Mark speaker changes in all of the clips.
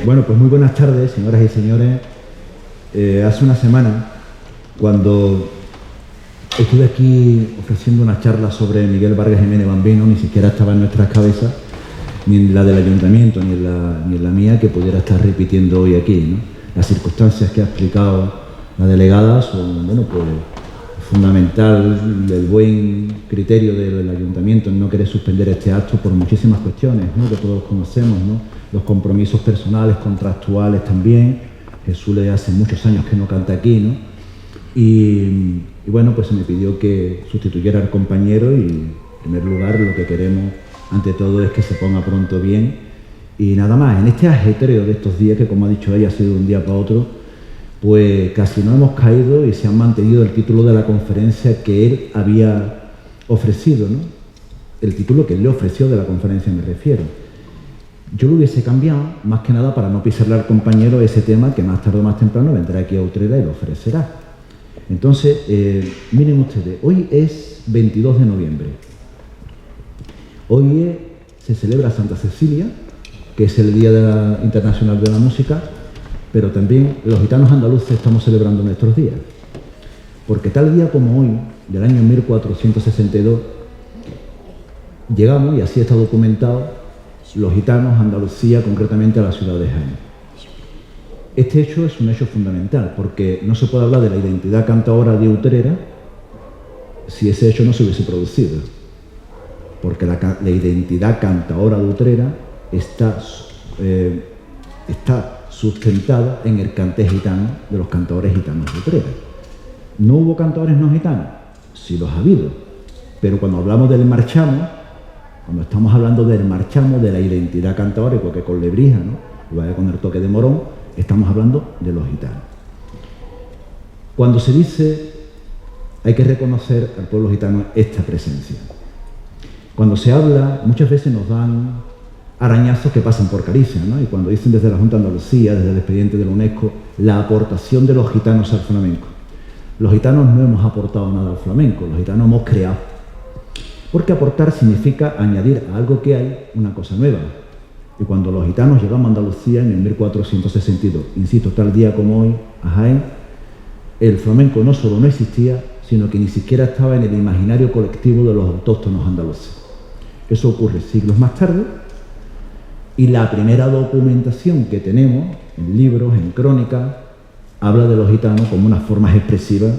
Speaker 1: Bueno, pues muy buenas tardes, señoras y señores. Hace una semana, cuando estuve aquí ofreciendo una charla sobre Miguel Vargas Jiménez Bambino, ni siquiera estaba en nuestras cabezas, ni en la del ayuntamiento, ni en la mía, que pudiera estar repitiendo hoy aquí, ¿no? Las circunstancias que ha explicado la delegada son, bueno, pues fundamental el buen criterio del ayuntamiento en no querer suspender este acto por muchísimas cuestiones, ¿no?, que todos conocemos, ¿no? Los compromisos personales, contractuales también. Jesús le hace muchos años que no canta aquí, ¿no? Y bueno, pues se me pidió que sustituyera al compañero y, en primer lugar, lo que queremos ante todo es que se ponga pronto bien. Y nada más, en este ajetreo de estos días, que como ha dicho ella, ha sido de un día para otro, pues casi no hemos caído y se han mantenido el título de la conferencia que él había ofrecido, ¿no? El título que él le ofreció de la conferencia me refiero. Yo lo hubiese cambiado, más que nada para no pisarle al compañero ese tema que más tarde o más temprano vendrá aquí a Utrera y lo ofrecerá. Entonces, miren ustedes, hoy es 22 de noviembre. Hoy se celebra Santa Cecilia, que es el Día Internacional de la Música, pero también los gitanos andaluces estamos celebrando nuestros días. Porque tal día como hoy, del año 1462, llegamos, y así está documentado, los gitanos a Andalucía, concretamente a la ciudad de Jaén. Este hecho es un hecho fundamental, porque no se puede hablar de la identidad cantaora de Utrera si ese hecho no se hubiese producido. Porque la identidad cantaora de Utrera está sustentada en el cante gitano de los cantadores gitanos de Utrera. ¿No hubo cantadores no gitanos? Sí los ha habido. Pero cuando hablamos del marchamo, cuando estamos hablando del marchamo, de la identidad cantaora, porque con Lebrija, ¿no?, y vaya con el toque de Morón, estamos hablando de los gitanos. Cuando se dice hay que reconocer al pueblo gitano esta presencia. Cuando se habla, muchas veces nos dan arañazos que pasan por caricia, ¿no? Y cuando dicen desde la Junta de Andalucía, desde el expediente de la UNESCO, la aportación de los gitanos al flamenco. Los gitanos no hemos aportado nada al flamenco, los gitanos hemos creado. Porque aportar significa añadir a algo que hay una cosa nueva. Y cuando los gitanos llegamos a Andalucía en el 1462, insisto, tal día como hoy, a Jaén, el flamenco no solo no existía, sino que ni siquiera estaba en el imaginario colectivo de los autóctonos andaluces. Eso ocurre siglos más tarde, y la primera documentación que tenemos, en libros, en crónicas, habla de los gitanos como unas formas expresivas,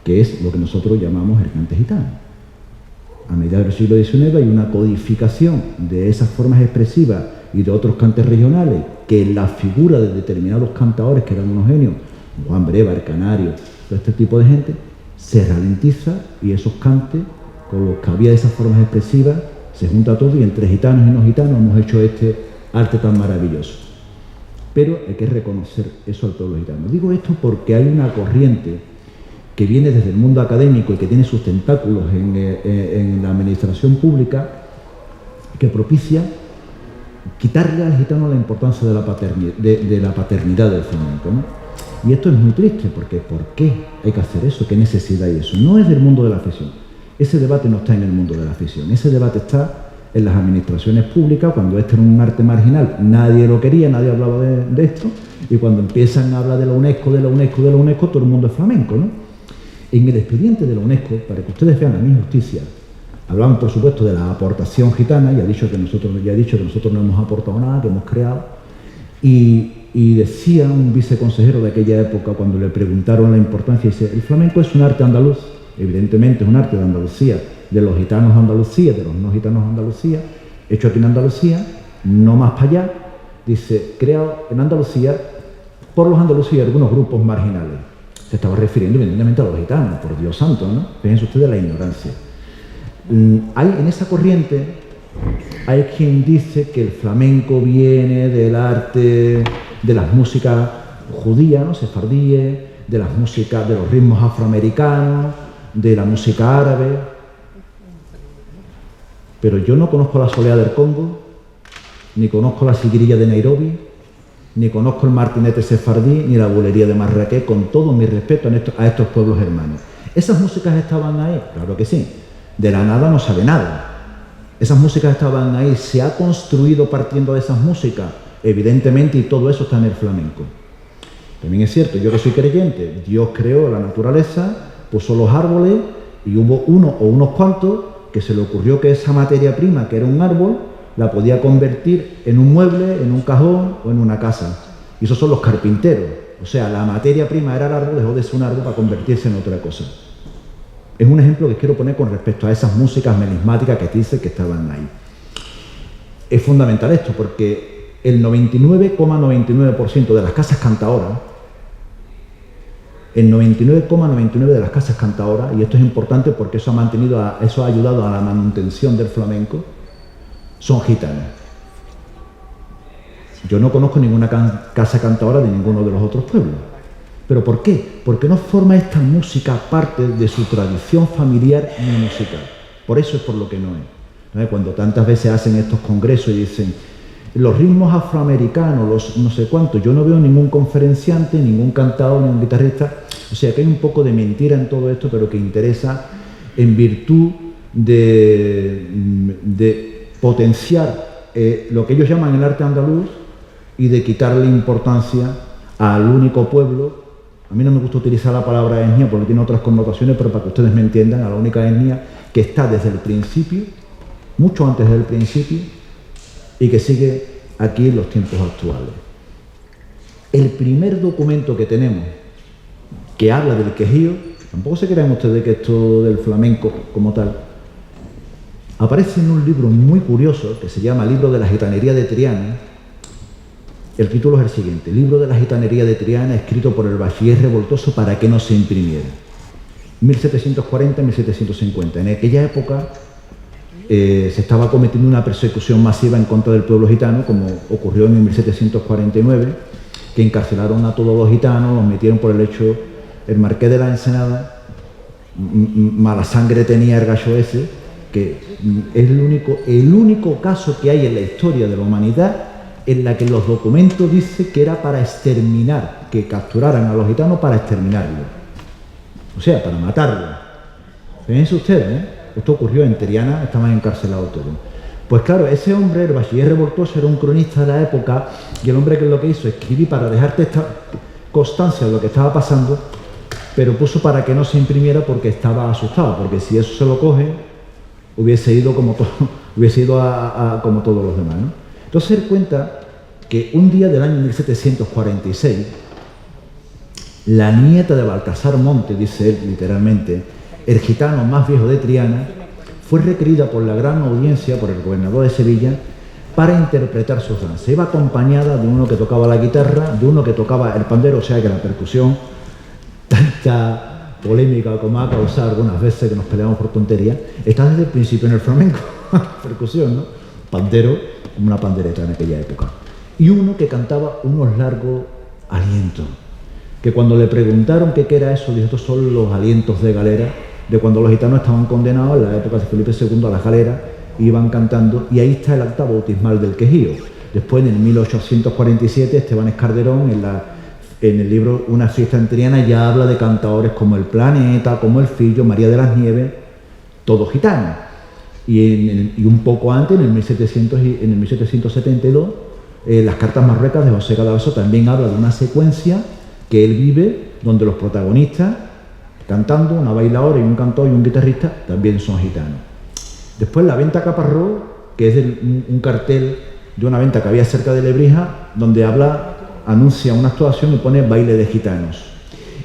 Speaker 1: que es lo que nosotros llamamos el cante gitano. A mediados del siglo XIX hay una codificación de esas formas expresivas y de otros cantes regionales que en la figura de determinados cantadores, que eran unos genios, Juan Breva, el Canario, todo este tipo de gente, se ralentiza y esos cantes, con los que había esas formas expresivas, se junta todo y entre gitanos y no gitanos hemos hecho este arte tan maravilloso. Pero hay que reconocer eso al pueblo gitano. Digo esto porque hay una corriente que viene desde el mundo académico y que tiene sus tentáculos en la administración pública, que propicia quitarle al gitano la importancia de la paternidad del flamenco, ¿no? Y esto es muy triste, porque ¿por qué hay que hacer eso? ¿Qué necesidad hay eso? No es del mundo de la afición. Ese debate no está en el mundo de la afición. Ese debate está en las administraciones públicas. Cuando este era un arte marginal, nadie lo quería, nadie hablaba de esto. Y cuando empiezan a hablar de la UNESCO, todo el mundo es flamenco, ¿no? En el expediente de la UNESCO, para que ustedes vean la misma justicia, hablaban, por supuesto, de la aportación gitana, ya he dicho que nosotros no hemos aportado nada, que hemos creado, y decía un viceconsejero de aquella época, cuando le preguntaron la importancia, dice: el flamenco es un arte andaluz, evidentemente es un arte de Andalucía, de los gitanos de Andalucía, de los no gitanos de Andalucía, hecho aquí en Andalucía, no más para allá, dice, creado en Andalucía por los andaluces y algunos grupos marginales. Se estaba refiriendo evidentemente a los gitanos, por Dios santo, ¿no? Fíjense ustedes la ignorancia. Hay en esa corriente, hay quien dice que el flamenco viene del arte, de las músicas judías, ¿no?, sefardíes, de las músicas, de los ritmos afroamericanos, de la música árabe. Pero yo no conozco la soleá del Congo, ni conozco la siguirilla de Nairobi, ni conozco el martinete sefardí, ni la bulería de Marrakech, con todo mi respeto a estos pueblos hermanos. ¿Esas músicas estaban ahí? Claro que sí. De la nada no sabe nada. Esas músicas estaban ahí. ¿Se ha construido partiendo de esas músicas evidentemente, y todo eso está en el flamenco. También es cierto, yo que soy creyente, Dios creó la naturaleza, puso los árboles y hubo uno o unos cuantos que se le ocurrió que esa materia prima, que era un árbol, la podía convertir en un mueble, en un cajón o en una casa. Y esos son los carpinteros. O sea, la materia prima era el árbol, dejó de ser un árbol para convertirse en otra cosa. Es un ejemplo que quiero poner con respecto a esas músicas melismáticas que dice que estaban ahí. Es fundamental esto porque el 99,99% de las casas cantaoras, el 99,99% de las casas cantaoras, y esto es importante porque eso ha ayudado a la manutención del flamenco, son gitanos. Yo no conozco ninguna casa cantaora de ninguno de los otros pueblos. ¿Pero por qué? Porque no forma esta música parte de su tradición familiar ni musical. Por eso es por lo que no es. ¿No? Cuando tantas veces hacen estos congresos y dicen los ritmos afroamericanos, los no sé cuántos, yo no veo ningún conferenciante, ningún cantador, ningún guitarrista. O sea que hay un poco de mentira en todo esto, pero que interesa en virtud de potenciar lo que ellos llaman el arte andaluz y de quitarle importancia al único pueblo. A mí no me gusta utilizar la palabra etnia porque tiene otras connotaciones, pero para que ustedes me entiendan, a la única etnia que está desde el principio, mucho antes del principio, y que sigue aquí en los tiempos actuales. El primer documento que tenemos que habla del quejío, tampoco se crean ustedes que esto del flamenco como tal, aparece en un libro muy curioso que se llama Libro de la Gitanería de Triana. El título es el siguiente: Libro de la Gitanería de Triana, escrito por el bachiller revoltoso para que no se imprimiera. 1740-1750. En aquella época se estaba cometiendo una persecución masiva en contra del pueblo gitano, como ocurrió en 1749, que encarcelaron a todos los gitanos, los metieron por el hecho. El marqués de la Ensenada, mala sangre tenía el gallo ese, que es el único caso que hay en la historia de la humanidad en la que los documentos dicen que era para exterminar, que capturaran a los gitanos para exterminarlos. O sea, para matarlos. Fíjense ustedes, esto ocurrió en Triana, estaban encarcelados todos. Pues claro, ese hombre, el bachiller revoltoso, era un cronista de la época, y el hombre que lo que hizo, escribí para dejarte esta constancia de lo que estaba pasando, pero puso para que no se imprimiera porque estaba asustado, porque si eso se lo coge, hubiese ido como todos los demás, ¿no? Entonces él cuenta que un día del año 1746, la nieta de Baltasar Monte, dice él literalmente, el gitano más viejo de Triana, fue requerida por la gran audiencia, por el gobernador de Sevilla, para interpretar sus danzas. Iba acompañada de uno que tocaba la guitarra, de uno que tocaba el pandero, o sea que la percusión, tanta polémica como ha causado algunas veces que nos peleamos por tonterías, está desde el principio en el flamenco, percusión, ¿no? Pandero, como una pandereta en aquella época. Y uno que cantaba unos largos alientos, que cuando le preguntaron qué era eso, dijo: estos son los alientos de galera, de cuando los gitanos estaban condenados en la época de Felipe II a las galeras, iban cantando, y ahí está el acta bautismal del quejío. Después, en el 1847, Esteban Escarderón, en el libro Una fiesta en Triana, ya habla de cantadores como El Planeta, como El Fillo, María de las Nieves, todos gitanos. Y un poco antes, en el 1772, las cartas marruecas de José Cadavaso también habla de una secuencia que él vive, donde los protagonistas, cantando, una bailadora y un cantor y un guitarrista, también son gitanos. Después la venta Caparrós, que es un cartel de una venta que había cerca de Lebrija, donde anuncia una actuación y pone baile de gitanos.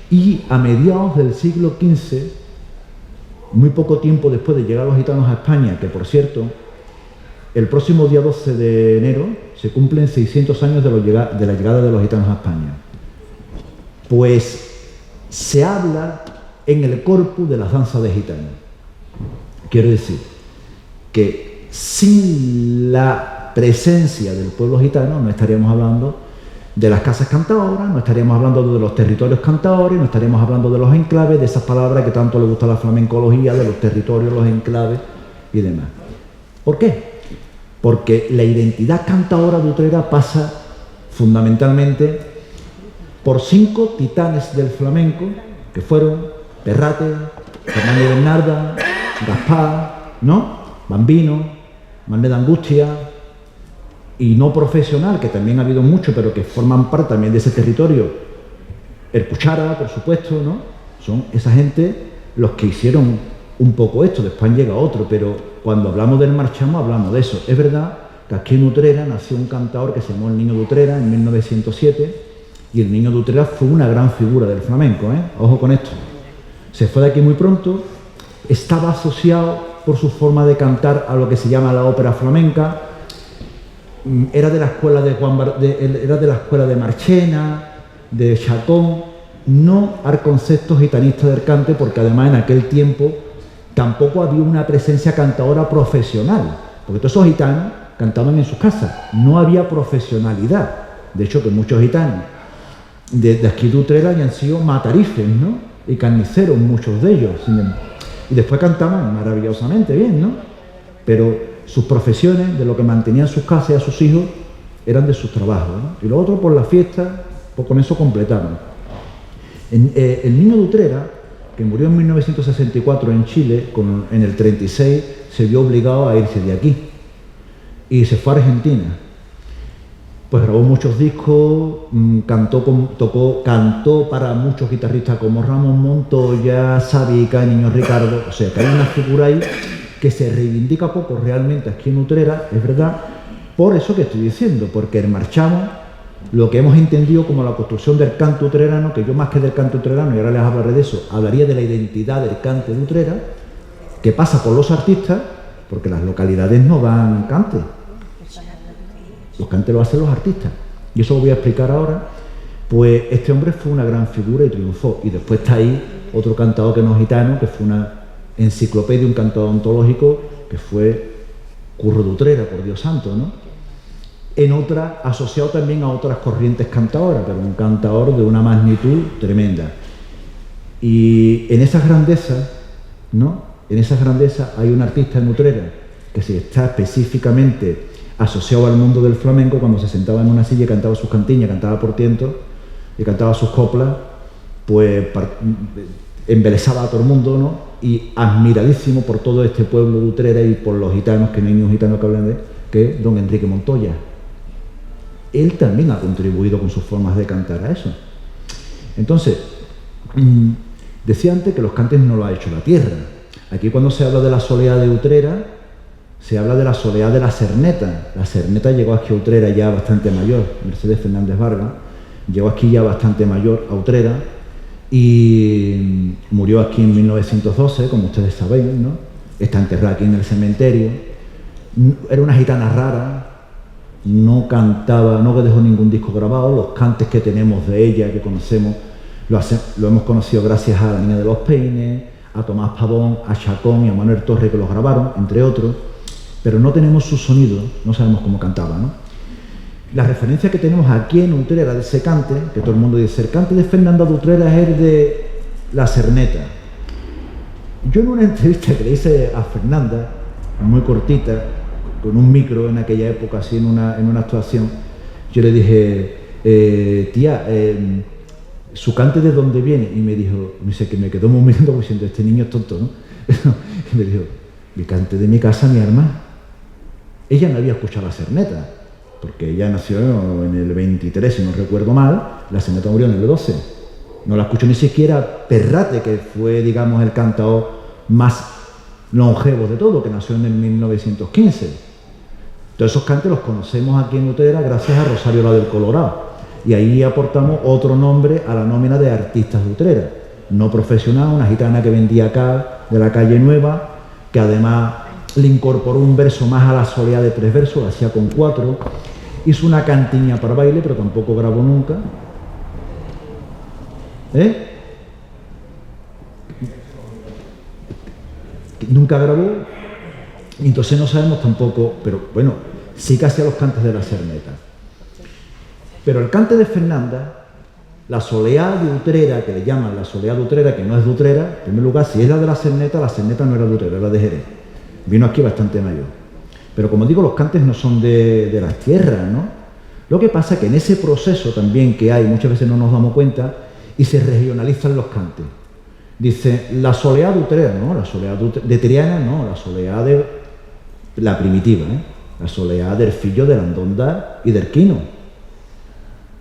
Speaker 1: Y a mediados del siglo XV, muy poco tiempo después de llegar los gitanos a España, que por cierto, el próximo día 12 de enero se cumplen 600 años de la llegada de los gitanos a España, pues se habla en el corpus de las danzas de gitanos. Quiero decir que sin la presencia del pueblo gitano no estaríamos hablando de las casas cantadoras, no estaríamos hablando de los territorios cantadores, no estaríamos hablando de los enclaves, de esas palabras que tanto le gusta a la flamencología, de los territorios, los enclaves y demás. ¿Por qué? Porque la identidad cantadora de Utrera pasa fundamentalmente por 5 titanes del flamenco, que fueron Perrate, Fernández Bernarda, Gaspar, ¿no? Bambino, Manuel de Angustia, y no profesional, que también ha habido mucho, pero que forman parte también de ese territorio, el Cuchara, por supuesto, ¿no? Son esa gente los que hicieron un poco esto, después llega otro, pero cuando hablamos del marchamo hablamos de eso. Es verdad que aquí en Utrera nació un cantador que se llamó el Niño de Utrera en 1907, y el Niño de Utrera fue una gran figura del flamenco, ¿eh? Ojo con esto. Se fue de aquí muy pronto, estaba asociado por su forma de cantar a lo que se llama la ópera flamenca, era de la escuela era de la escuela de Marchena, de Chacón, no al concepto gitanista del cante, porque además en aquel tiempo tampoco había una presencia cantadora profesional, porque todos esos gitanos cantaban en sus casas, no había profesionalidad. De hecho, que muchos gitanos de aquí de Utrera han sido matarifes, ¿no? Y carniceros, muchos de ellos. Y después cantaban maravillosamente bien, ¿no? Pero sus profesiones, de lo que mantenían sus casas y a sus hijos, eran de sus trabajos, ¿no? Y lo otro, por la fiesta, pues con eso completaban. El Niño de Utrera, que murió en 1964 en Chile, en el 36 se vio obligado a irse de aquí y se fue a Argentina. Pues grabó muchos discos, cantó para muchos guitarristas como Ramón Montoya, Sabica, Niño Ricardo. O sea, que hay una figura ahí que se reivindica poco realmente aquí en Utrera, es verdad, por eso que estoy diciendo, porque el marchamo, lo que hemos entendido como la construcción del canto utrerano, que yo más que del canto utrerano, y ahora les hablaré de eso, hablaría de la identidad del cante de Utrera, que pasa por los artistas, porque las localidades no dan cante. Los cantes lo hacen los artistas. Y eso lo voy a explicar ahora. Pues este hombre fue una gran figura y triunfó. Y después está ahí otro cantador que no es gitano, que fue una enciclopedia, un cantador ontológico, que fue Curro de Utrera, por Dios santo, ¿no? En otra, asociado también a otras corrientes cantadoras, pero un cantador de una magnitud tremenda. Y en esas grandezas, ¿no? En esas grandezas hay un artista en Utrera que se está específicamente asociado al mundo del flamenco. Cuando se sentaba en una silla y cantaba sus cantiñas, cantaba por tiento y cantaba sus coplas, pues embelesaba a todo el mundo, ¿no? Y admiradísimo por todo este pueblo de Utrera y por los gitanos, que no hay ni un gitano que hablen de él, que es don Enrique Montoya. Él también ha contribuido con sus formas de cantar a eso. Entonces, decía antes que los cantes no lo ha hecho la tierra. Aquí, cuando se habla de la soleá de Utrera, se habla de la soleá de la Cerneta. La Cerneta llegó aquí a Utrera ya bastante mayor, Mercedes Fernández Vargas, llegó aquí ya bastante mayor a Utrera y murió aquí en 1912, como ustedes saben, ¿no? Está enterrada aquí en el cementerio. Era una gitana rara, no cantaba, no dejó ningún disco grabado. Los cantes que tenemos de ella, que conocemos, lo hemos conocido gracias a la Niña de los Peines, a Tomás Pavón, a Chacón y a Manuel Torre, que los grabaron, entre otros, pero no tenemos su sonido, no sabemos cómo cantaba, ¿no? La referencia que tenemos aquí en Utrera de ese cante, que todo el mundo dice, el cante de Fernanda de Utrera es el de la Cerneta. Yo, en una entrevista que le hice a Fernanda, muy cortita, con un micro en aquella época, así en una actuación, yo le dije, tía, ¿su cante de dónde viene? Y me dice que me quedó muy mirando diciendo, este niño es tonto, ¿no? Y me dijo, mi cante de mi casa, mi hermana. Ella no había escuchado la Cerneta, porque ella nació en el 23, si no recuerdo mal, la Cerneta murió en el 12. No la escuchó ni siquiera Perrate, que fue, digamos, el cantador más longevo de todo, que nació en el 1915. Todos esos cantes los conocemos aquí en Utrera gracias a Rosario la del Colorado. Y ahí aportamos otro nombre a la nómina de artistas de Utrera. No profesional, una gitana que vendía acá de la calle Nueva, que además le incorporó un verso más a la soleá de 3 versos, lo hacía con 4. Hizo una cantiña para baile, pero tampoco grabó nunca. Nunca grabó, y entonces no sabemos tampoco, pero bueno, sí que hacía los cantes de la Cerneta. Pero el cante de Fernanda, la soleá de Utrera, que le llaman la soleá de Utrera, que no es de Utrera, en primer lugar, si es la Cerneta no era de Utrera, era de Jerez. Vino aquí bastante mayor. Pero como digo, los cantes no son de las tierras, ¿no? Lo que pasa es que en ese proceso también que hay, muchas veces no nos damos cuenta, y se regionalizan los cantes. Dice, la soleá de Utrera, no, la soleá de Triana, no, la soleá de la primitiva, ¿eh? la soleá del Fillo, de la Andonda y del Quino.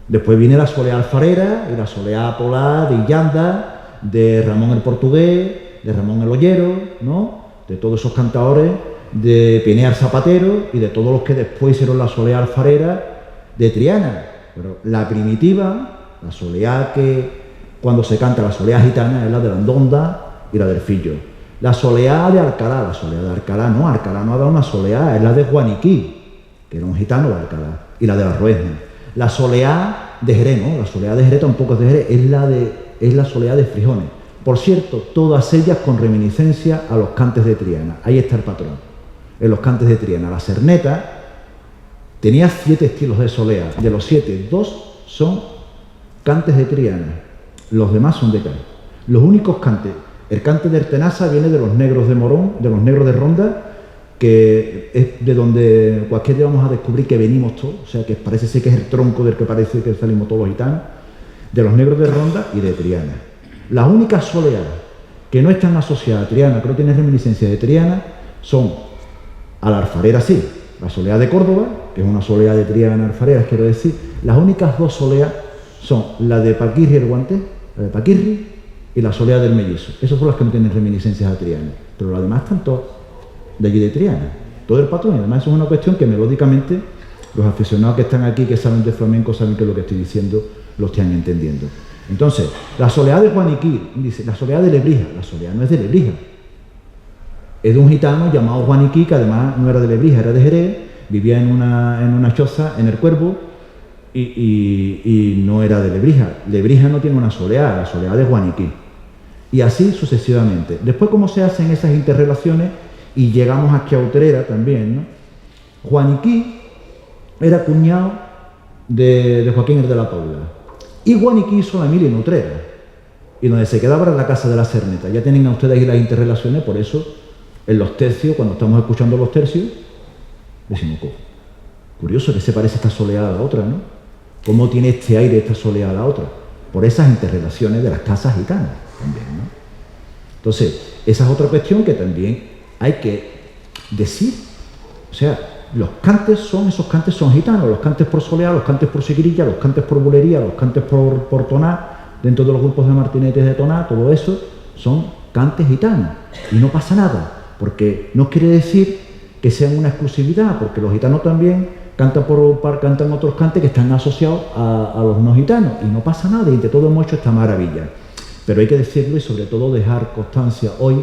Speaker 1: Después viene la soleá alfarera y la soleá polar de Illanda, de Ramón el Portugués, de Ramón el Ollero, ¿no? De todos esos cantadores, de Pinear Zapatero y de todos los que después hicieron la soleá alfarera de Triana. Pero la primitiva, la soleá que cuando se canta la soleá gitana es la de la Andonda y la del Fillo. La soleá de Alcalá no ha dado una soleá, es la de Guaniquí, que era un gitano de Alcalá, y la de la Ruesna. La soleá de Jerez, ¿no? La soleá de Jerez tampoco es de Jerez, es la soleá de Frijones. Por cierto, todas ellas con reminiscencia a los cantes de Triana. Ahí está el patrón. En los cantes de Triana, la Cerneta tenía 7 estilos de soleá. De los 7, 2 son cantes de Triana. Los demás son de Cádiz. Los únicos cantes. El cante de Ertenaza viene de los negros de Morón, de los negros de Ronda, que es de donde cualquier día vamos a descubrir que venimos todos, o sea que parece ser que es el tronco del que parece que salimos todos los gitanos, de los negros de Ronda y de Triana. Las únicas soleadas que no están asociadas a Triana, que no tienen reminiscencia de Triana, son a la alfarera sí, la soleá de Córdoba, que es una soleá de Triana alfareras, quiero decir. Las únicas 2 soleas son la de Paquirri el Guante, la de Paquirri, y la soleá del Mellizo. Esas son las que no tienen reminiscencias a Triana, pero las demás están todas de allí de Triana, todo el patrón. Además eso es una cuestión que melódicamente los aficionados que están aquí, que saben de flamenco, saben que lo que estoy diciendo lo están entendiendo. Entonces, la soleá de Guaniquí, dice, la soleá de Lebrija, la soleá no es de Lebrija, es de un gitano llamado Guaniquí, que además no era de Lebrija, era de Jerez, vivía en una choza en el Cuervo y no era de Lebrija. Lebrija no tiene una soleá, la soleá de Guaniquí. Y así sucesivamente. Después, ¿cómo se hacen esas interrelaciones? Y llegamos aquí a Utrera también, ¿no? Guaniquí era cuñado de Joaquín el de la Paula. Y Guaniquí hizo la mili en Utrera. Y donde se quedaba era la casa de la Cerneta. Ya tienen a ustedes ahí las interrelaciones, por eso en los tercios, cuando estamos escuchando los tercios, decimos, curioso que se parece esta soleá a la otra, ¿no? ¿Cómo tiene este aire esta soleá a la otra? Por esas interrelaciones de las casas gitanas también, ¿no? Entonces, esa es otra cuestión que también hay que decir. O sea, esos cantes son gitanos, los cantes por soleá, los cantes por seguirilla, los cantes por bulería, los cantes por toná, dentro de los grupos de martinetes de toná, todo eso son cantes gitanos. Y no pasa nada, porque no quiere decir que sean una exclusividad, porque los gitanos también cantan otros cantes que están asociados a los no gitanos, y no pasa nada, y entre todo hemos hecho esta maravilla. Pero hay que decirlo y sobre todo dejar constancia hoy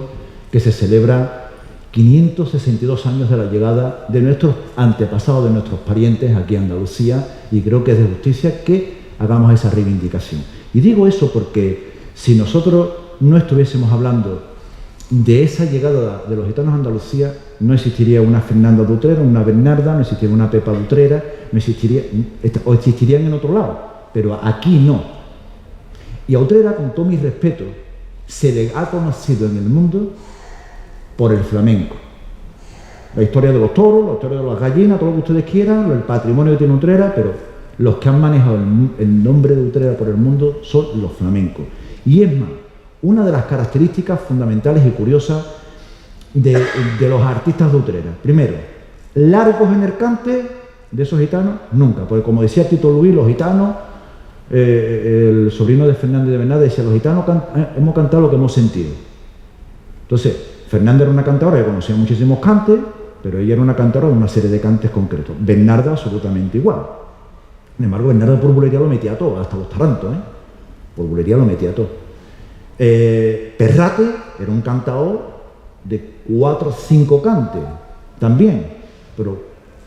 Speaker 1: que se celebra 562 años de la llegada de nuestros antepasados, de nuestros parientes aquí en Andalucía, y creo que es de justicia que hagamos esa reivindicación. Y digo eso porque si nosotros no estuviésemos hablando de esa llegada de los gitanos a Andalucía, no existiría una Fernanda de Utrera, una Bernarda, no existiría una Pepa de Utrera, o existirían en otro lado, pero aquí no. Y a Utrera, con todo mi respeto, se le ha conocido en el mundo por el flamenco. La historia de los toros, la historia de las gallinas, todo lo que ustedes quieran, el patrimonio que tiene Utrera, pero los que han manejado el nombre de Utrera por el mundo son los flamencos. Y es más, una de las características fundamentales y curiosas de los artistas de Utrera. Primero, largos en el cante de esos gitanos, nunca, porque como decía Tito Luis, los gitanos, el sobrino de Fernández de Bernarda decía, los gitanos hemos cantado lo que hemos sentido. Entonces, Fernanda era una cantadora que conocía muchísimos cantes, pero ella era una cantadora de una serie de cantes concretos. Bernarda absolutamente igual. Sin embargo, Bernarda por bulería lo metía todo, hasta los tarantos, por bulería lo metía todo. Perrate era un cantador de 4 o 5 cantes, también. Pero,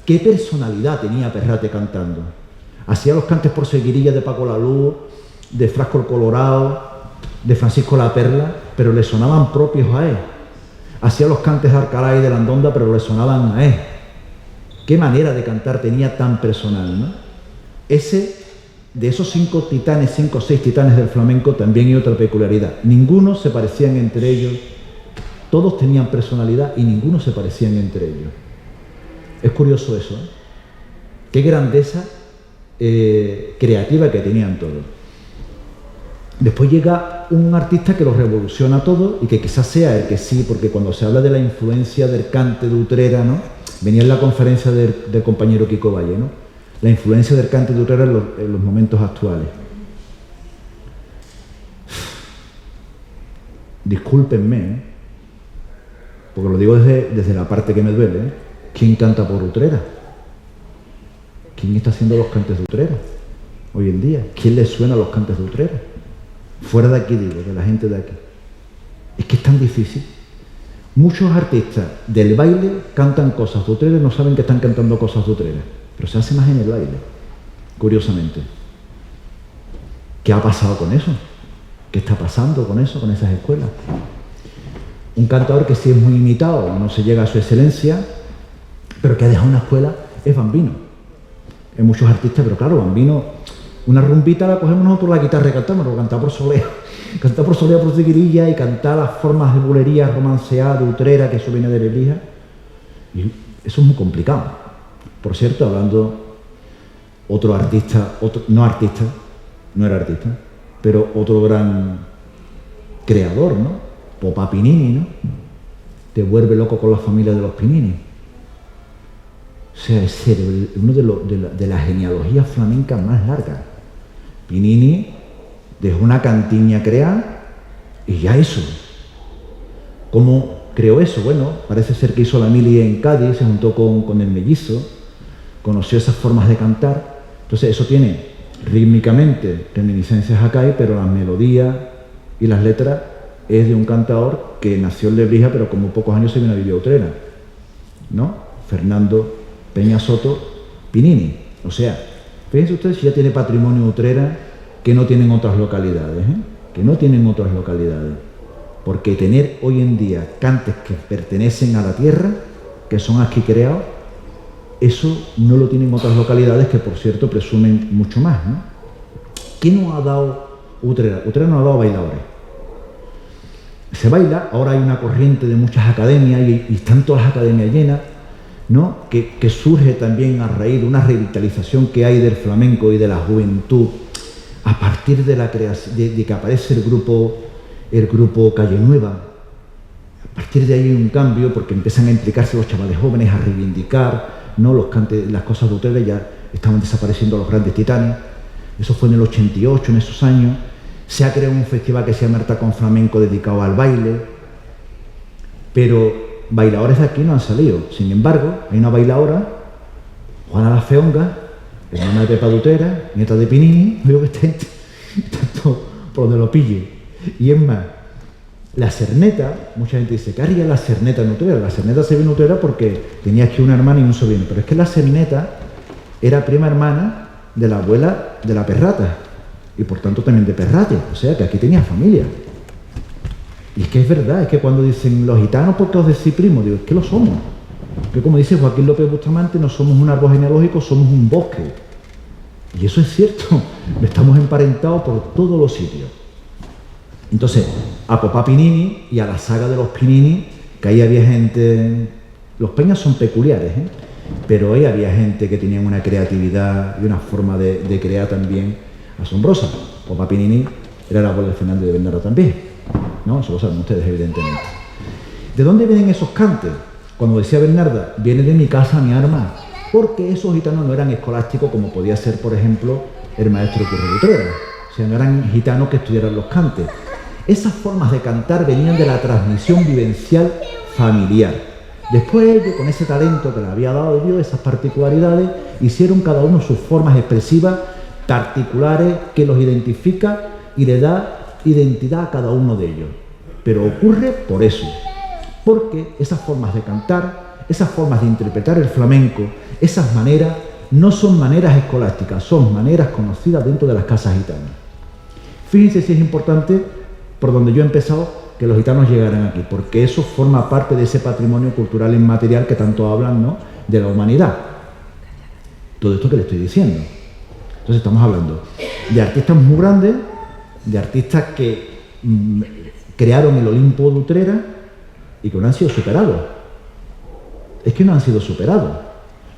Speaker 1: ¿qué personalidad tenía Perrate cantando? Hacía los cantes por seguirilla de Paco la Luz, de Frasco el Colorado, de Francisco la Perla, pero le sonaban propios a él. Hacía los cantes de Alcalá y de la Andonda, pero le sonaban a él. Qué manera de cantar tenía tan personal, ¿no? De esos 5 titanes, 5 o 6 titanes del flamenco, también hay otra peculiaridad. Ninguno se parecían entre ellos, todos tenían personalidad y ninguno se parecían entre ellos. Es curioso eso, ¿eh? Qué grandeza creativa que tenían todos. Después llega un artista que lo revoluciona todo y que quizás sea el que sí, porque cuando se habla de la influencia del cante de Utrera, ¿no? Venía en la conferencia del compañero Kiko Valle, ¿no? La influencia del cante de Utrera en los momentos actuales. Discúlpenme, porque lo digo desde la parte que me duele, ¿eh? ¿Quién canta por Utrera? ¿Quién está haciendo los cantes de Utrera hoy en día? ¿Quién le suena los cantes de Utrera? Fuera de aquí, digo, de la gente de aquí. Es que es tan difícil. Muchos artistas del baile cantan cosas de Utrera y no saben que están cantando cosas de Utrera, pero se hace más en el baile, curiosamente. ¿Qué ha pasado con eso? ¿Qué está pasando con eso, con esas escuelas? Un cantador que sí es muy imitado, no se llega a su excelencia, pero que ha dejado una escuela, es Bambino. Hay muchos artistas, pero claro, Bambino, una rumbita la cogemos nosotros por la guitarra y cantamos, pero cantar por solea, cantar por solea, por seguirilla y cantar las formas de bulería romanceada, de Utrera, que eso viene de Lebrija, y eso es muy complicado. Por cierto, hablando otro artista, no era artista, pero otro gran creador, ¿no? Popa Pinini, ¿no? Te vuelve loco con la familia de los Pinini. O sea, es serio, uno de las genealogías flamencas más largas. Pinini dejó una cantiña creada y ya eso. ¿Cómo creó eso? Bueno, parece ser que hizo la mili en Cádiz, se juntó con el mellizo, conoció esas formas de cantar. Entonces eso tiene rítmicamente reminiscencias a Cádiz, pero las melodías y las letras es de un cantador que nació en Lebrija, pero con muy pocos años se vino a vivir a Utrera, ¿no? Fernando Peña Soto Pinini. O sea, fíjense ustedes si ya tiene patrimonio Utrera que no tienen otras localidades, ¿eh? Que no tienen otras localidades. Porque tener hoy en día cantes que pertenecen a la tierra, que son aquí creados, eso no lo tienen otras localidades que, por cierto, presumen mucho más, ¿no? ¿Qué nos ha dado Utrera? Utrera nos ha dado bailadores. Se baila, ahora hay una corriente de muchas academias y están todas las academias llenas, ¿no? Que surge también a raíz de una revitalización que hay del flamenco y de la juventud a partir de la creación, de que aparece el grupo Calle Nueva. A partir de ahí hay un cambio porque empiezan a implicarse los chavales jóvenes a reivindicar, ¿no? Los cantes, las cosas de Utrera, ya estaban desapareciendo los grandes titanes. Eso fue en el 88, en esos años. Se ha creado un festival que se llama Arta con Flamenco dedicado al baile, pero bailadores de aquí no han salido. Sin embargo, hay una bailadora, Juana La Feonga, hermana de Pepa de Utrera, nieta de Pinini, veo que está todo por donde lo pille. Y es más, la Cerneta, mucha gente dice, ¿qué haría la Cerneta en Utrera? La Cerneta se vino en Utrera porque tenía aquí una hermana y un sobrino, pero es que la Cerneta era prima hermana de la abuela de la Perrata, y por tanto también de Perrate, o sea que aquí tenía familia. Y es que es verdad, es que cuando dicen los gitanos, ¿por qué os decís primo? Digo, es que lo somos. Que como dice Joaquín López Bustamante, no somos un árbol genealógico, somos un bosque. Y eso es cierto, estamos emparentados por todos los sitios. Entonces, a Popa Pinini y a la saga de los Pinini, que ahí había gente... Los Peñas son peculiares, ¿eh? Pero ahí había gente que tenía una creatividad y una forma de crear también asombrosa. Popa Pinini era el abuelo de Fernández de Bernardo también, ¿no? Eso lo saben ustedes, evidentemente. ¿De dónde vienen esos cantes? Cuando decía Bernarda, viene de mi casa, mi arma, porque esos gitanos no eran escolásticos como podía ser, por ejemplo, el maestro Curro de Utrera. O sea, no eran gitanos que estudiaran los cantes. Esas formas de cantar venían de la transmisión vivencial familiar. Después ellos, con ese talento que le había dado Dios, esas particularidades, hicieron cada uno sus formas expresivas particulares que los identifica y le da identidad a cada uno de ellos. Pero ocurre por eso, porque esas formas de cantar, esas formas de interpretar el flamenco, esas maneras, no son maneras escolásticas, son maneras conocidas dentro de las casas gitanas. Fíjense si es importante, por donde yo he empezado, que los gitanos llegaran aquí, porque eso forma parte de ese patrimonio cultural inmaterial que tanto hablan, ¿no?, de la humanidad. Todo esto que le estoy diciendo. Entonces estamos hablando de artistas muy grandes, de artistas que crearon el Olimpo de Utrera y que no han sido superados. Es que no han sido superados.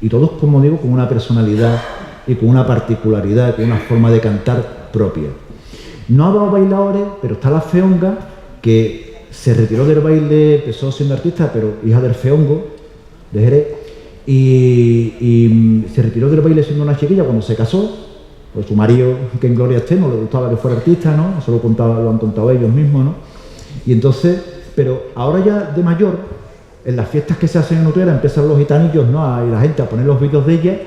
Speaker 1: Y todos, como digo, con una personalidad y con una particularidad, con una forma de cantar propia. No ha dado bailadores, pero está la feonga, que se retiró del baile, empezó siendo artista, pero hija del feongo, de Jerez, y se retiró del baile siendo una chiquilla cuando se casó. Pues su marido, que en gloria esté, no le gustaba que fuera artista, ¿no? Eso lo han contado ellos mismos, ¿no? Y entonces, pero ahora ya de mayor, en las fiestas que se hacen en Utrera, empiezan los gitanillos, ¿no? Y la gente a poner los vídeos de ella,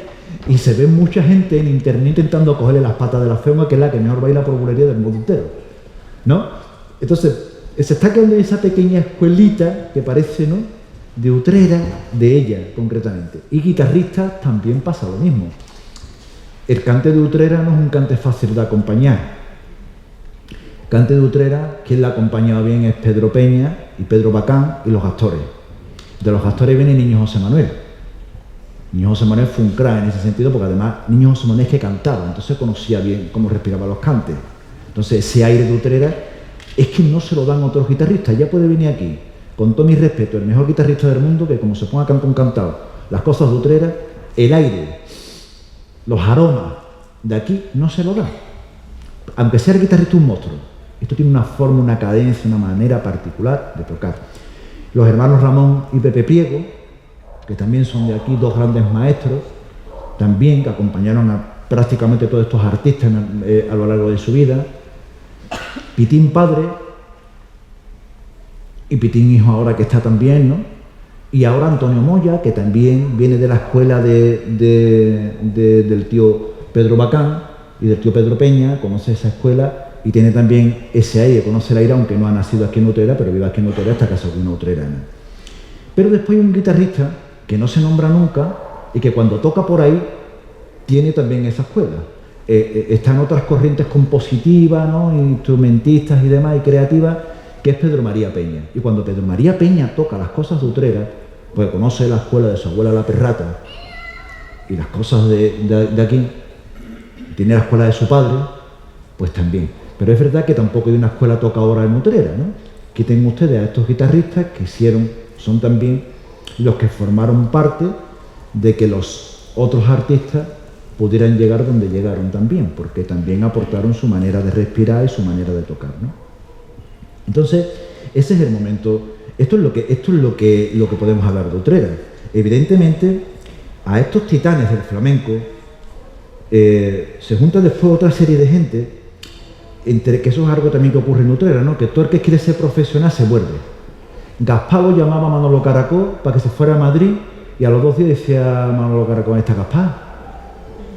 Speaker 1: y se ve mucha gente en internet intentando cogerle las patas de la feonga, que es la que mejor baila por bulería del mundo entero, ¿no? Entonces, se está quedando esa pequeña escuelita que parece, ¿no?, de Utrera, de ella concretamente. Y guitarristas también pasa lo mismo. El cante de Utrera no es un cante fácil de acompañar. El cante de Utrera, quien la ha acompañado bien es Pedro Peña y Pedro Bacán y los Gastores. De los Gastores viene Niño José Manuel. Niño José Manuel fue un crack en ese sentido, porque además Niño José Manuel es que cantaba, entonces conocía bien cómo respiraban los cantes. Entonces ese aire de Utrera es que no se lo dan otros guitarristas. Ya puede venir aquí, con todo mi respeto, el mejor guitarrista del mundo, que como se ponga a cantar un cantado, las cosas de Utrera, el aire, los aromas de aquí no se lo da. Aunque sea el guitarrista un monstruo, esto tiene una forma, una cadencia, una manera particular de tocar. Los hermanos Ramón y Pepe Priego, que también son de aquí, dos grandes maestros, también que acompañaron a prácticamente todos estos artistas a lo largo de su vida. Pitín padre y Pitín hijo ahora, que está también, ¿no? Y ahora Antonio Moya, que también viene de la escuela del tío Pedro Bacán y del tío Pedro Peña, conoce esa escuela y tiene también ese aire, conoce el aire, aunque no ha nacido aquí en Utrera, pero vive aquí en Utrera, está casado con una utrerana. Pero después hay un guitarrista que no se nombra nunca y que cuando toca por ahí tiene también esa escuela. Están otras corrientes compositivas, ¿no?, instrumentistas y demás, y creativas, que es Pedro María Peña. Y cuando Pedro María Peña toca las cosas de Utrera, pues conoce la escuela de su abuela La Perrata y las cosas de aquí, tiene la escuela de su padre, pues también. Pero es verdad que tampoco hay una escuela tocadora en Utrera, ¿no? Quiten ustedes a estos guitarristas que son también los que formaron parte de que los otros artistas pudieran llegar donde llegaron también, porque también aportaron su manera de respirar y su manera de tocar, ¿no? Entonces, ese es el momento. Esto es lo que podemos hablar de Utrera. Evidentemente, a estos titanes del flamenco se junta después otra serie de gente, entre que eso es algo también que ocurre en Utrera, ¿no?, que todo el que quiere ser profesional se vuelve. Gaspar lo llamaba a Manolo Caracol para que se fuera a Madrid, y a los 2 días decía Manolo Caracol: ¿dónde está Gaspar?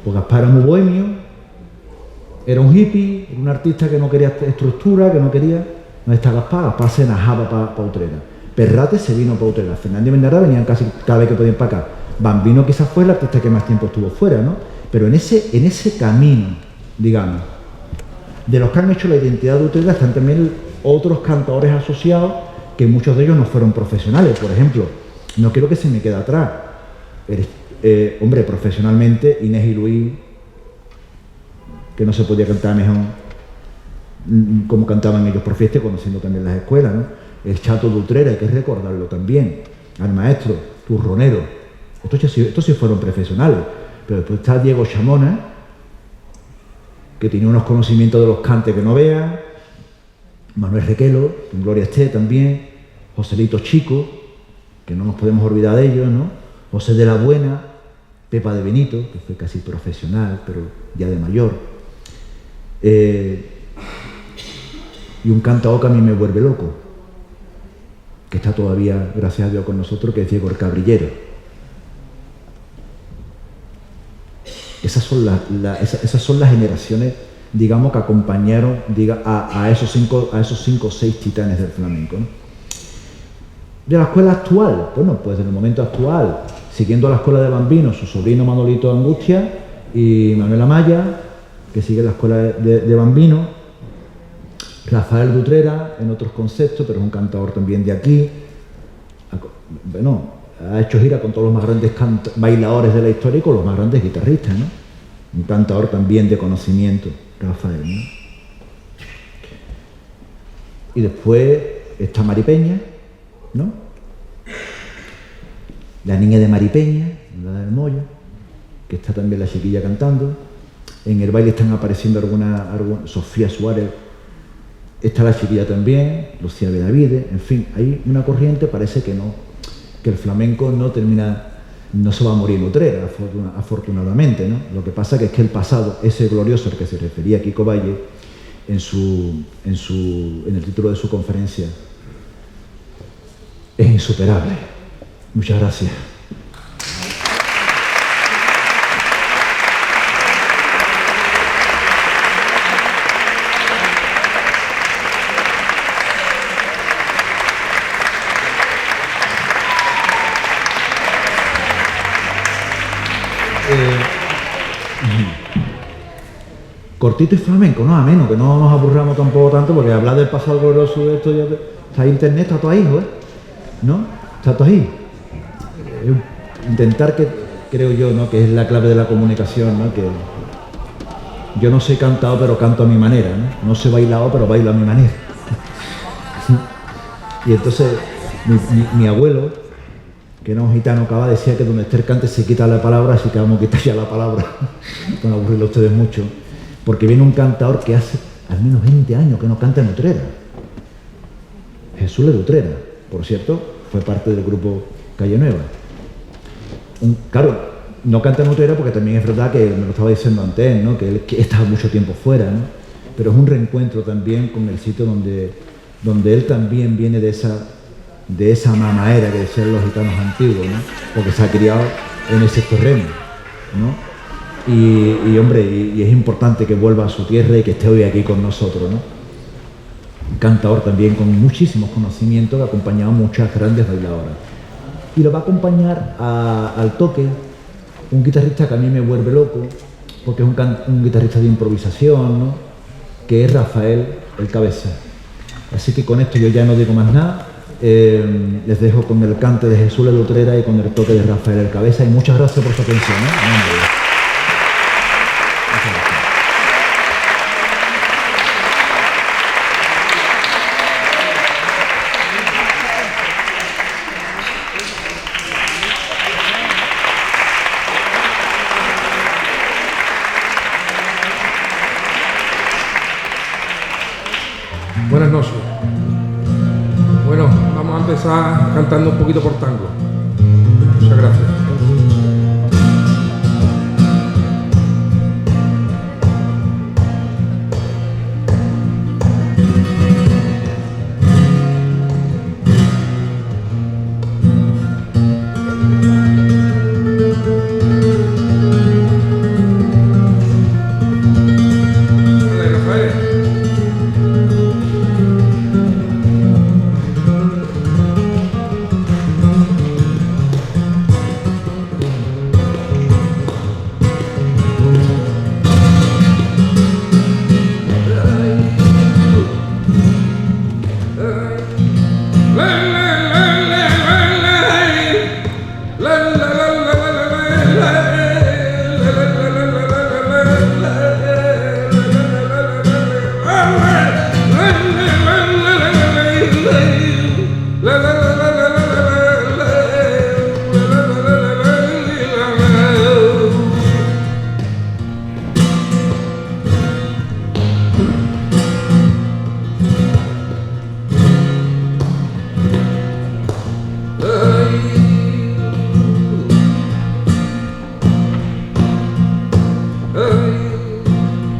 Speaker 1: Pues Gaspar era muy bohemio, era un hippie, era un artista que no quería estructura, que no quería... ¿Dónde está Gaspar? Gaspar se najaba para Utrera. Perrate se vino para Utrera. Fernández y Bendarra venían casi cada vez que podían para acá. Bambino quizás fue el artista que más tiempo estuvo fuera, ¿no? Pero en ese camino, digamos, de los que han hecho la identidad de Utrera, están también otros cantadores asociados, que muchos de ellos no fueron profesionales. Por ejemplo, no quiero que se me quede atrás. Hombre, profesionalmente, Inés y Luis, que no se podía cantar mejor como cantaban ellos por fiesta, conociendo también las escuelas, ¿no? El Chato de Utrera, hay que recordarlo también. Al maestro, Turronero. Estos sí fueron profesionales. Pero después está Diego Chamona, que tenía unos conocimientos de los cantes que no vean. Manuel Requelo, en gloria esté también. Joselito Chico, que no nos podemos olvidar de ellos, ¿no? José de la Buena, Pepa de Benito, que fue casi profesional, pero ya de mayor. Y un cantador que a mí me vuelve loco, que está todavía, gracias a Dios, con nosotros, que es Diego el Cabrillero. Esas son las generaciones, digamos, que acompañaron a esos cinco o seis titanes del flamenco, ¿no? De la escuela actual, bueno, pues en el momento actual, siguiendo la escuela de Bambino, su sobrino Manolito Angustia y Manuel Amaya, que sigue la escuela de Bambino. Rafael de Utrera, en otros conceptos, pero es un cantador también de aquí. Bueno, ha hecho gira con todos los más grandes bailadores de la historia y con los más grandes guitarristas, ¿no? Un cantador también de conocimiento, Rafael, ¿no? Y después está Maripeña, ¿no? La niña de Maripeña, la del Moya, que está también la chiquilla cantando. En el baile están apareciendo alguna Sofía Suárez, está la chiquilla también, Lucía Benavides, en fin, hay una corriente, parece que no, que el flamenco no se va a morir en Utrera, afortunadamente, ¿no? Lo que pasa que es que el pasado, ese glorioso al que se refería Kiko Valle, en el título de su conferencia, es insuperable. Muchas gracias. Cortito y flamenco, no, a menos, que no nos aburramos tampoco tanto, porque hablar del pasado glorioso de esto ya está internet, está todo ahí, ¿no? ¿No? Está todo ahí. Intentar que, creo yo, ¿no?, que es la clave de la comunicación, ¿no?, que yo no soy cantado, pero canto a mi manera, ¿no? No sé bailado, pero bailo a mi manera. Y entonces, mi abuelo, que era un gitano cava, decía que donde esté el cante se quita la palabra, así que vamos a quitar ya la palabra, para aburrirlo a ustedes mucho. Porque viene un cantador que hace al menos 20 años que no canta en Utrera. Jesús de Utrera, por cierto, fue parte del grupo Calle Nueva. Claro, no canta en Utrera porque también es verdad que me lo estaba diciendo antes, ¿no?, que él estaba mucho tiempo fuera, ¿no? Pero es un reencuentro también con el sitio donde él también viene de esa mamaera que decían los gitanos antiguos, ¿no?, porque se ha criado en ese terreno, ¿no? Y hombre, y es importante que vuelva a su tierra y que esté hoy aquí con nosotros, ¿no? Un cantador también con muchísimos conocimientos que ha acompañado a muchas grandes bailadoras. Y lo va a acompañar al toque un guitarrista que a mí me vuelve loco, porque es un guitarrista de improvisación, ¿no?, que es Rafael el Cabeza. Así que con esto yo ya no digo más nada. Les dejo con el cante de Jesús de Utrera y con el toque de Rafael el Cabeza. Y muchas gracias por su atención, ¿eh?
Speaker 2: Buenas noches. Bueno, vamos a empezar cantando un poquito por tango. Muchas gracias.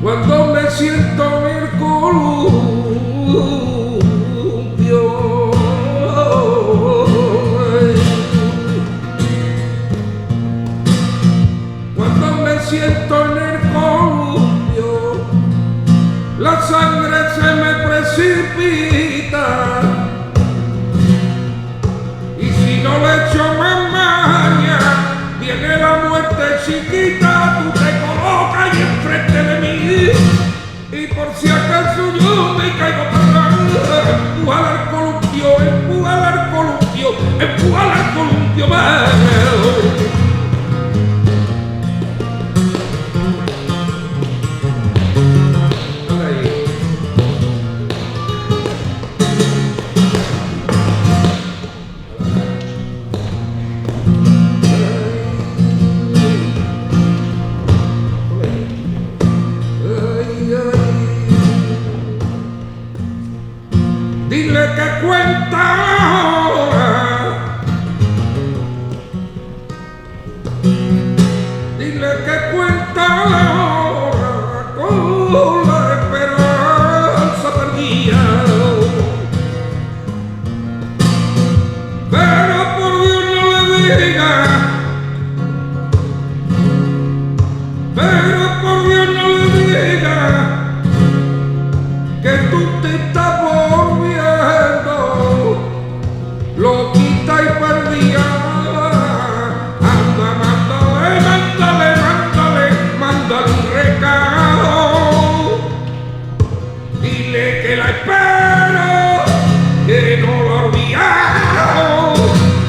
Speaker 2: Cuando me siento en el columpio, cuando me siento en el columpio, la sangre se me precipita, y si no le echo más maña, viene la muerte chiquita, tú te colocas ahí enfrente de mí, y por si acaso yo me caigo para atrás, empujar al columpio, empujar al columpio, empujar al columpio, Dile que cuenta ahora. Dile que cuenta ahora con la esperanza perdida. Pero por Dios no le diga. Pero por Dios no le diga que tú te estás volviendo loquita y perdida. Anda, mándale, mándale, mándale, mándale un recado. Dile que la espero, que no lo ha olvidado.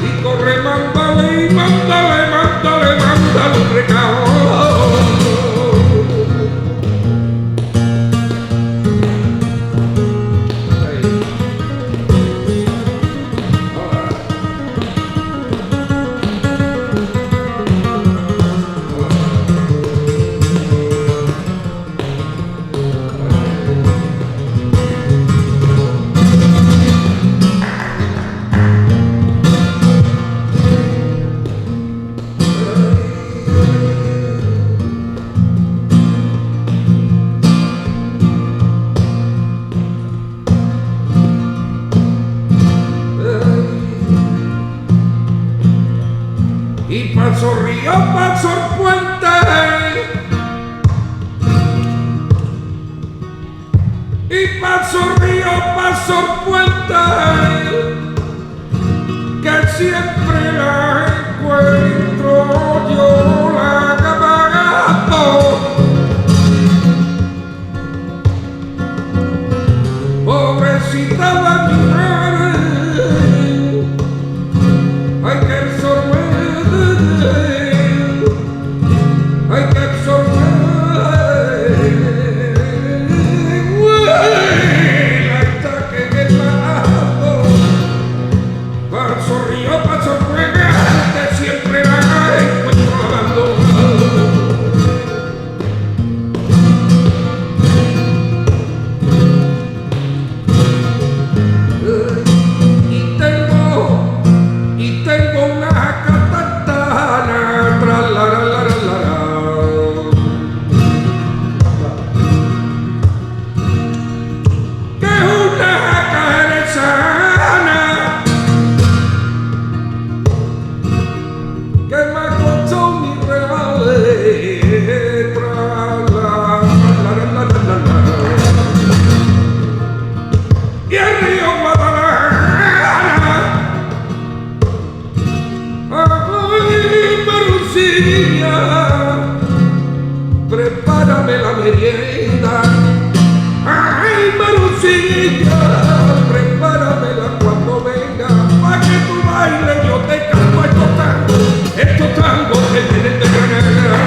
Speaker 2: Y corre, mándale, y mándale, mándale, mándale un recado. Y paso río, paso puente, y paso río, paso puente, que siempre la encuentro yo la cabalgando. Pobrecita de mi madre, hay que absorber. Hay que absorber la estaca en el lado. Paso río, paso fuego, que siempre la encuentro nadando. Y tengo una catatana, tra la la la la la. Que es una carezana que me costó mis reales, tra la la la la la la. Y el río Guadalajara, ay, Marucilla, prepárame la merienda. Ay, Marucilla, prepáramela cuando venga, pa' que tú bailes, yo te canto estos tangos que tienen de Granada.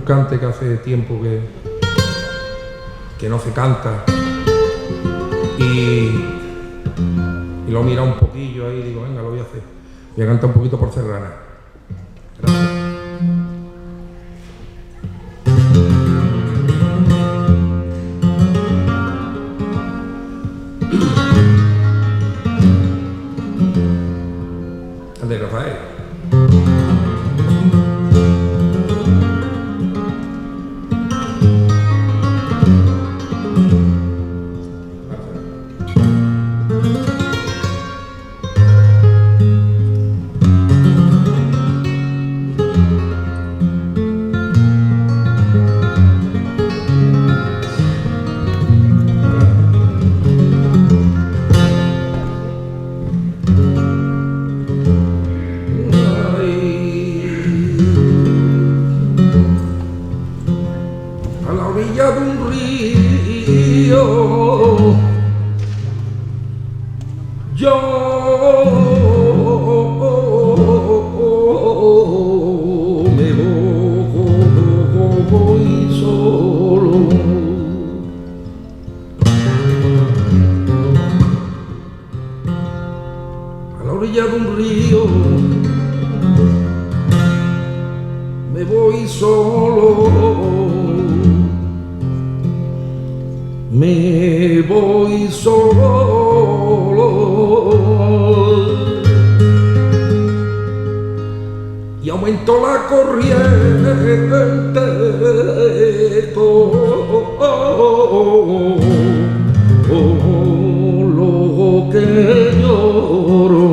Speaker 2: cante que hace tiempo que no se canta. Y lo mira un poquillo ahí y digo, venga, lo voy a hacer. Voy a cantar un poquito por Serrana. Gracias. De Rafael. A la orilla de un río yo me voy solo. A la orilla de un río me voy solo. Me voy solo y aumento la corriente todo lo que lloro.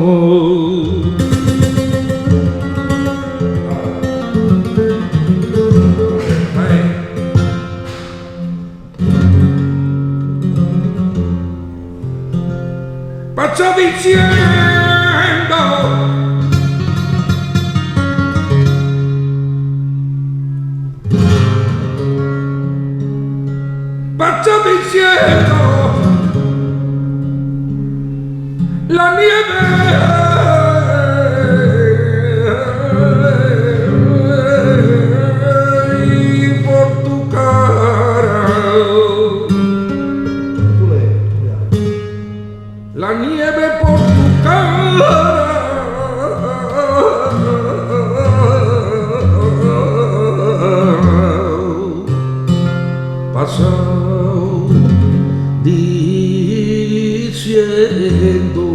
Speaker 2: Pacha diciendo la nieve y por tu cara la nieve por tu cara pasa diciendo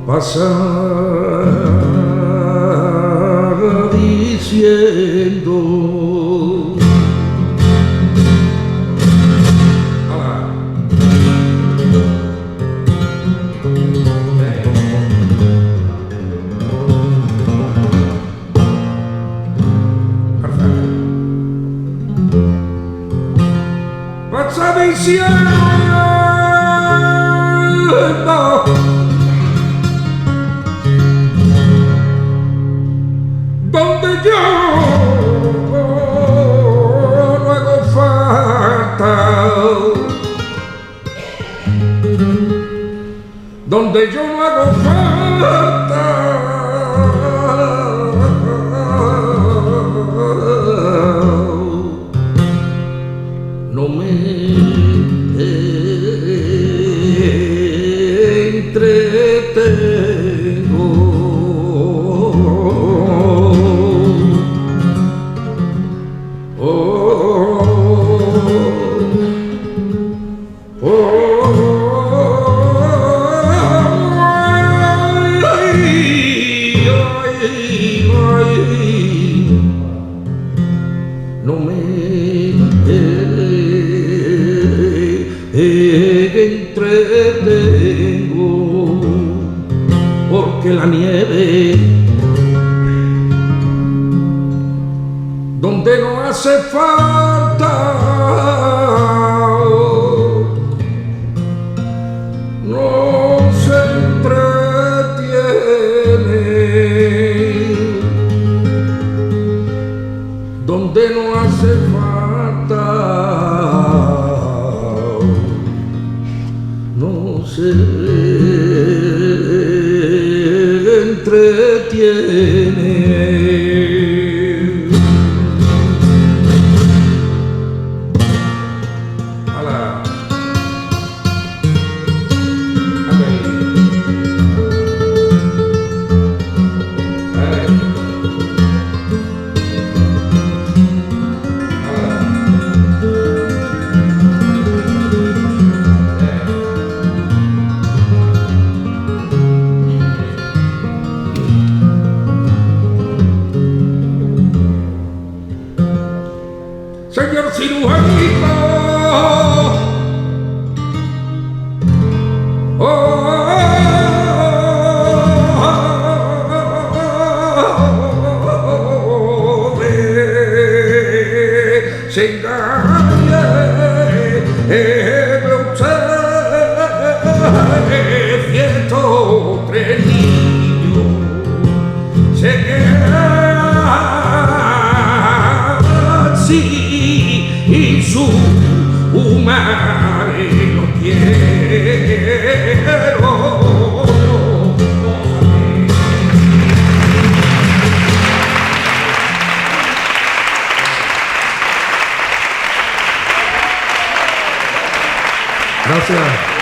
Speaker 2: pasa diciendo pasa diciendo donde yo no hago falta, donde yo no hago falta, no me entretengo. No me entretengo porque la nieve donde no hace falta no se entretiene. tiene. Ala. Señor cirujano, se engañe usted, 103 niños se quedan así y su madre lo quiero. Gracias.